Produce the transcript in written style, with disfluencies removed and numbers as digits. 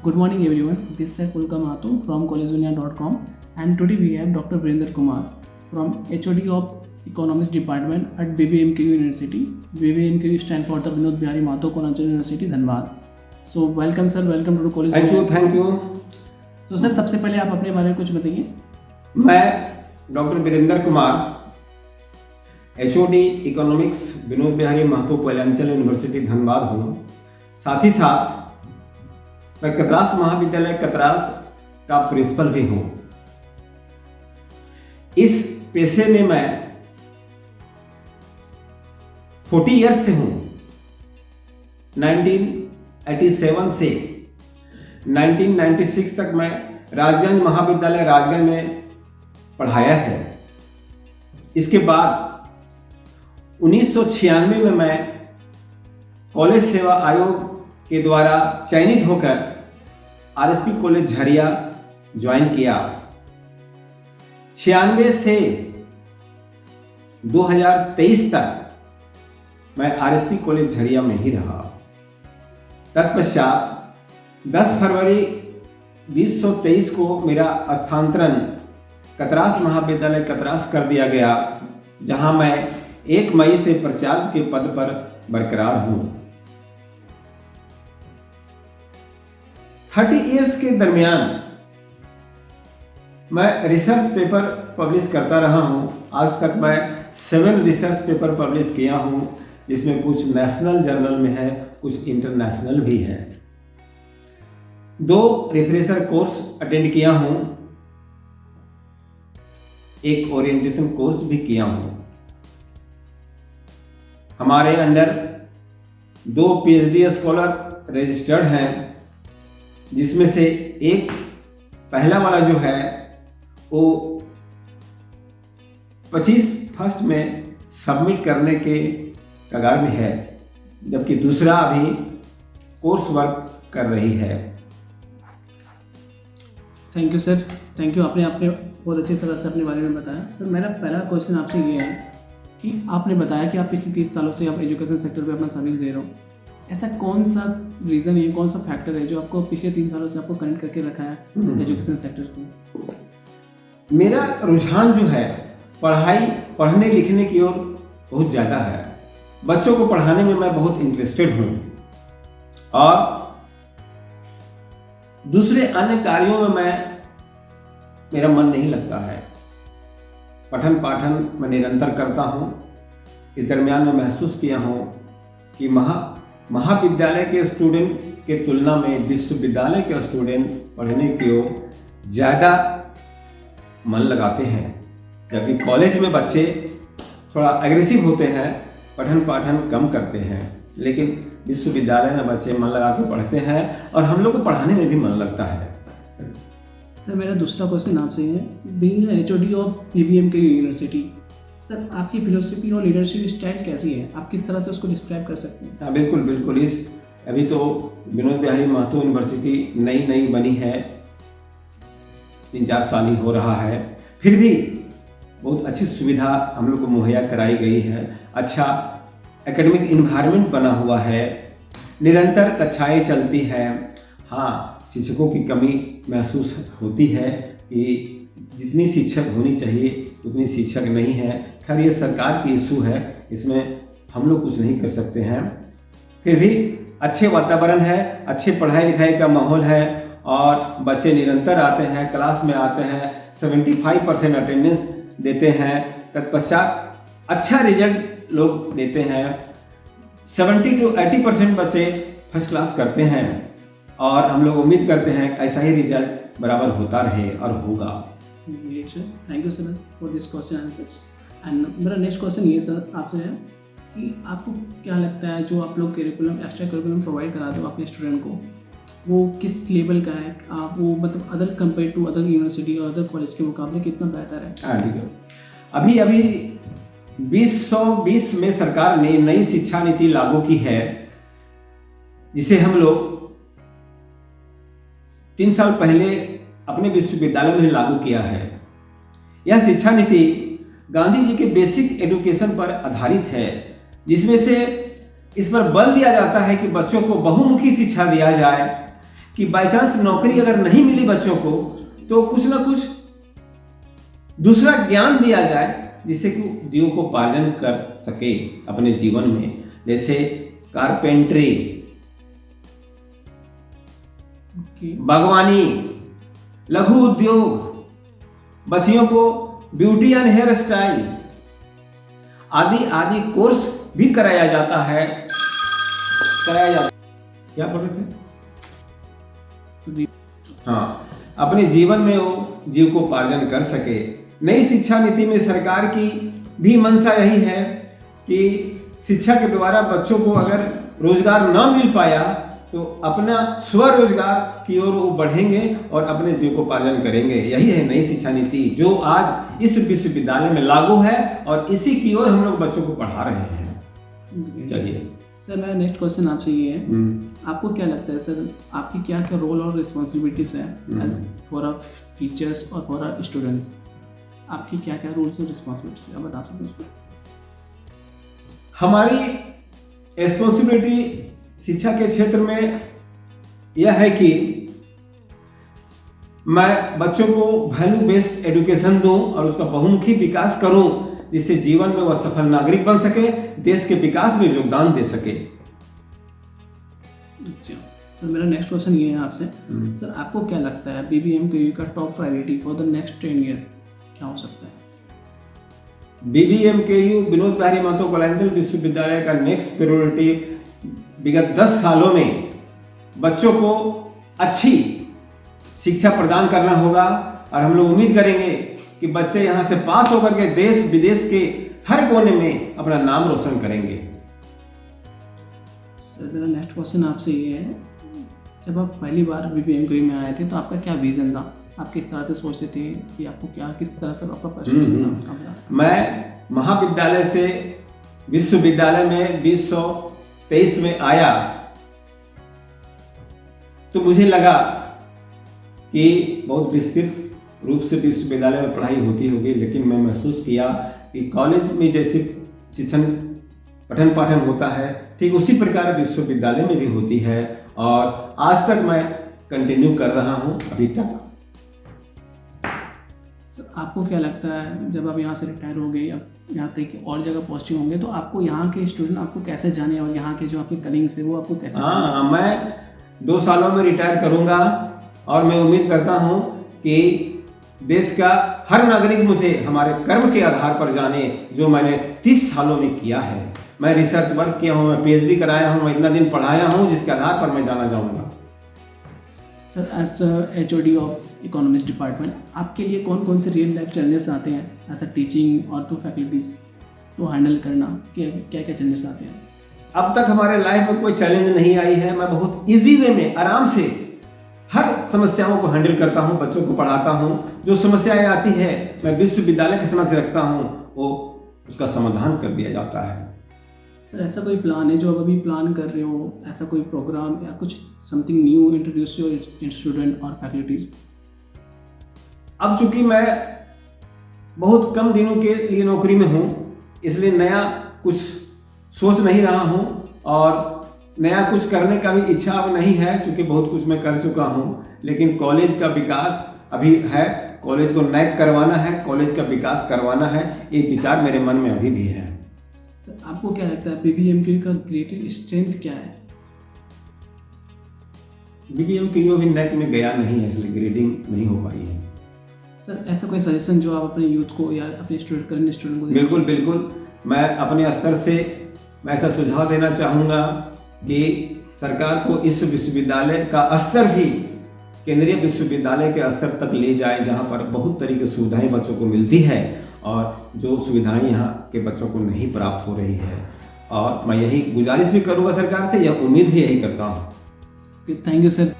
Good morning everyone, this is Pulka Mathur from collegedunia.com and today we have Dr. Virender Kumar from HOD of Economics Department at BBMKU University. BBMKU stand for the Vinod Bihari Mathur Konachalu University, Dhanbad. So welcome sir, welcome to the college. Thank you. So sir सबसे पहले आप अपने बारे में कुछ बताइए। मैं doctor Virendra Kumar HOD economics Vinod Bihari Mahato Koylanchal university Dhanbad हूँ। साथ ही साथ मैं कतरास महाविद्यालय कतरास का प्रिंसिपल भी हूँ। इस पेशे में मैं 40 इयर्स से हूँ। 1987 से 1996 तक मैं राजगंज महाविद्यालय राजगंज में पढ़ाया है। इसके बाद 1996 में मैं कॉलेज सेवा आयोग के द्वारा चयनित होकर RSP कॉलेज झरिया ज्वाइन किया। 96 से 2023 तक मैं RSP कॉलेज झरिया में ही रहा। तत्पश्चात 10 फरवरी 2023 को मेरा स्थानांतरण कतरास महाविद्यालय कतरास कर दिया गया, जहां मैं 1 मई से प्राचार्य के पद पर बरकरार हूं। 30 इयर्स के दरमियान मैं रिसर्च पेपर पब्लिश करता रहा हूं। आज तक मैं 7 रिसर्च पेपर पब्लिश किया हूं, जिसमें कुछ नेशनल जर्नल में है, कुछ इंटरनेशनल भी है। 2 रिफ्रेशर कोर्स अटेंड किया हूं, एक ओरिएंटेशन कोर्स भी किया हूं। हमारे अंडर 2 PhD स्कॉलर रजिस्टर्ड हैं, जिसमें से एक पहला वाला जो है वो 25 फर्स्ट में सबमिट करने के कगार में है, जबकि दूसरा अभी कोर्स वर्क कर रही है। Thank you sir, thank you. आपने बहुत अच्छी तरह से अपने बारे में बताया। सर मेरा पहला क्वेश्चन आपसे ये है कि आपने बताया कि आप पिछले 30 सालों से आप एजुकेशन सेक्टर पे अपना सर्विस दे रहे हो। ऐसा कौन सा रीज़न है, कौन सा फैक्टर है जो आपको पिछले 3 सालों से आपको कनेक्ट करके रखा है एजुकेशन सेक्टर को? मेरा रुझान जो है पढ़ने लिखने की ओर बहुत ज़्यादा है। बच्चों को पढ़ाने में मैं बहुत इंटरेस्टेड हूँ और दूसरे अन्य कार्यों में मेरा मन नहीं लगता है। पठन पाठन मैं निरंतर करता हूँ। इस दरमियान में महसूस किया हूँ कि महाविद्यालय के स्टूडेंट के तुलना में विश्वविद्यालय के स्टूडेंट पढ़ने की ओर ज़्यादा मन लगाते हैं, जबकि कॉलेज में बच्चे थोड़ा एग्रेसिव होते हैं, पठन पाठन कम करते हैं। लेकिन विश्वविद्यालय में बच्चे मन लगा के पढ़ते हैं और हम लोग को पढ़ाने में भी मन लगता है। सर मेरा दूसरा क्वेश्चन आपसे है, being HOD of BBMKU university, sir आपकी फिलोसफी और लीडरशिप स्टाइल कैसी है? आप किस तरह से उसको डिस्क्राइब कर सकते हैं? हाँ बिल्कुल। अभी तो विनोद बिहारी महतो यूनिवर्सिटी नई बनी है, 3-4 साल ही हो रहा है, फिर भी बहुत अच्छी सुविधा हम लोग को मुहैया कराई गई है। अच्छा एकेडमिक इन्वायरमेंट बना हुआ है, निरंतर कक्षाएं चलती है। हाँ, शिक्षकों की कमी महसूस होती है कि जितनी शिक्षक होनी चाहिए उतनी शिक्षक नहीं है। खैर ये सरकार की इशू है, इसमें हम लोग कुछ नहीं कर सकते हैं। फिर भी अच्छे वातावरण है, अच्छे पढ़ाई लिखाई का माहौल है और बच्चे निरंतर आते हैं, क्लास में आते हैं, 75% अटेंडेंस देते हैं। तत्पश्चात अच्छा रिजल्ट लोग देते हैं। 70 to 80% बच्चे फर्स्ट क्लास करते हैं और हम लोग उम्मीद करते हैं ऐसा ही रिजल्ट बराबर होता रहे और होगा। Great sir, thank you sir for this question answers. And मेरा नेक्स्ट क्वेश्चन ये सर आपसे है कि आपको क्या लगता है जो आप लोग एक्स्ट्रा करिकुलम प्रोवाइड कराते हो अपने स्टूडेंट को, वो किस लेवल का है? आप वो मतलब other compare to other university और अदर कॉलेज के मुकाबले कितना बेहतर है? हाँ ठीक है। अभी 2020 में सरकार ने नई शिक्षा नीति लागू की है, जिसे हम लोग 3 साल पहले अपने विश्वविद्यालय में लागू किया है। यह शिक्षा नीति गांधी जी के बेसिक एजुकेशन पर आधारित है, जिसमें से इस पर बल दिया जाता है कि बच्चों को बहुमुखी शिक्षा दिया जाए, कि बाय चांस नौकरी अगर नहीं मिली बच्चों को तो कुछ ना कुछ दूसरा ज्ञान दिया जाए जिससे कि जीविकोपार्जन कर सके अपने जीवन में, जैसे कारपेंटरी, बागवानी, लघु उद्योग, बच्चियों को ब्यूटी एंड हेयर स्टाइल आदि आदि कोर्स भी कराया जाता है। क्या पढ़ रहे थे? हाँ, अपने जीवन में वो जीविकोपार्जन कर सके। नई शिक्षा नीति में सरकार की भी मंशा यही है कि शिक्षा के द्वारा बच्चों को अगर रोजगार ना मिल पाया तो अपना स्वरोजगार की ओर वो बढ़ेंगे और अपने जीविकोपार्जन करेंगे। यही है नई शिक्षा नीति जो आज इस विश्वविद्यालय में लागू है और इसी की ओर हम लोग बच्चों को पढ़ा रहे हैं। चलिए सर, मेरा नेक्स्ट क्वेश्चन आपसे ये है, आपको क्या लगता है सर, आपकी क्या क्या रोल और रिस्पॉन्सिबिलिटीज है एज फॉर अ टीचर्स और फॉर अ स्टूडेंट्स? आपकी क्या क्या रोल्स और रिस्पॉन्सिबिलिटीज आप बता सकते हैं? हमारी रिस्पॉन्सिबिलिटी शिक्षा के क्षेत्र में यह है कि मैं बच्चों को वैल्यू बेस्ड एजुकेशन दूं और उसका बहुमुखी विकास करूं जिससे जीवन में वह सफल नागरिक बन सके, देश के विकास में योगदान दे सके। अच्छा सर, मेरा नेक्स्ट क्वेश्चन ये है आपसे, सर आपको क्या लगता है BBMKU का top priority for the next 10 year क्या हो सकता है? BBMKU विनोद बिहारी महतो कॉलेजियल विश्वविद्यालय का नेक्स्ट प्रायोरिटी विगत 10 सालों में बच्चों को अच्छी शिक्षा प्रदान करना होगा और हम लोग उम्मीद करेंगे कि बच्चे यहाँ से पास होकर के देश विदेश के हर कोने में अपना नाम रोशन करेंगे। सर मेरा नेक्स्ट क्वेश्चन आपसे ये है, जब आप पहली बार BBMKU में आए थे तो आपका क्या विजन था? आप किस तरह से सोचते थे कि आपको क्या किस तरह से आपका प्रशिक्षण था? मैं महाविद्यालय से विश्वविद्यालय में 2023 में आया तो मुझे लगा कि बहुत विस्तृत रूप से विश्वविद्यालय में पढ़ाई होती होगी, लेकिन मैं महसूस किया कि कॉलेज में जैसे शिक्षण पठन पाठन होता है ठीक उसी प्रकार विश्वविद्यालय में भी होती है और आज तक मैं कंटिन्यू कर रहा हूं अभी तक। सर आपको क्या लगता है जब आप यहाँ से रिटायर हो गए, अब यहाँ तक कि और जगह पहुँचे होंगे, तो आपको यहाँ के स्टूडेंट आपको कैसे जाने और यहाँ के जो आपके कलीग्स हैं वो आपको कैसे जाने? मैं 2 सालों में रिटायर करूँगा और मैं उम्मीद करता हूँ कि देश का हर नागरिक मुझे हमारे कर्म के आधार पर जाने जो मैंने 30 सालों में किया है। मैं रिसर्च वर्क किया हूँ, मैं PhD कराया हूँ, मैं इतना दिन पढ़ाया हूँ जिसके आधार पर मैं जाना चाहूँगा। Sir as HOD of economics department आपके लिए कौन कौन से रियल लाइफ चैलेंजेस आते हैं एज अ टीचिंग और टू फैकल्टीज तो हैंडल करना, क्या क्या चैलेंजेस आते हैं? अब तक हमारे लाइफ में कोई चैलेंज नहीं आई है। मैं बहुत ईजी वे में आराम से हर समस्याओं को हैंडल करता हूं, बच्चों को पढ़ाता हूं। जो समस्याएं आती है मैं विश्वविद्यालय के समक्ष रखता हूं, वो उसका समाधान कर दिया जाता है। सर ऐसा कोई प्लान है जो आप अभी प्लान कर रहे हो, ऐसा कोई प्रोग्राम या कुछ something new introduce your student और फैकल्टीज? अब चूंकि मैं बहुत कम दिनों के लिए नौकरी में हूं, इसलिए नया कुछ सोच नहीं रहा हूं और नया कुछ करने का भी इच्छा अब नहीं है, क्योंकि बहुत कुछ मैं कर चुका हूं। लेकिन कॉलेज का विकास अभी है, कॉलेज को नैक करवाना है, कॉलेज का विकास करवाना है, ये विचार मेरे मन में अभी भी है। सर आपको क्या लगता है BBMKU का ग्रेटेस्ट स्ट्रेंथ क्या है? BBMKU अभी नैक में गया नहीं है, इसलिए ग्रेडिंग नहीं हो पाई है। सर ऐसा कोई सजेशन जो आप अपने यूथ को या अपने करंट स्टूडेंट को? बिल्कुल मैं अपने स्तर से मैं ऐसा सुझाव देना चाहूँगा कि सरकार को इस विश्वविद्यालय का स्तर भी केंद्रीय विश्वविद्यालय के स्तर तक ले जाए, जहाँ पर बहुत तरह की सुविधाएं बच्चों को मिलती है और जो सुविधाएं यहाँ के बच्चों को नहीं प्राप्त हो रही है। और मैं यही गुजारिश भी करूँगा सरकार से, यह उम्मीद भी यही करता हूँ। Thank you sir.